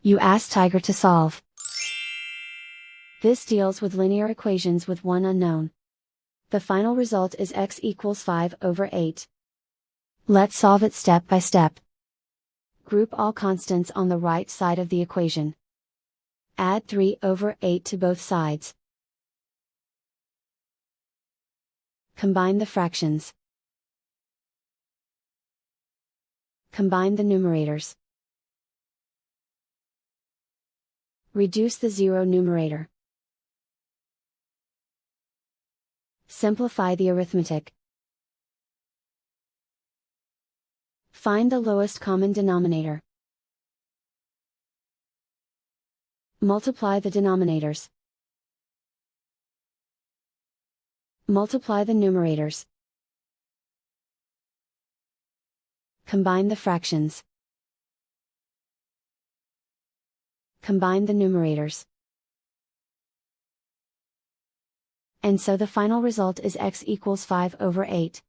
You ask Tiger to solve. This deals with linear equations with one unknown. The final result is x equals 5/8. Let's solve it step by step. Group all constants on the right side of the equation. Add 3/8 to both sides. Combine the fractions. Combine the numerators. Reduce the zero numerator. Simplify the arithmetic. Find the lowest common denominator. Multiply the denominators. Multiply the numerators. Combine the fractions. Combine the numerators. And so the final result is x equals 5/8.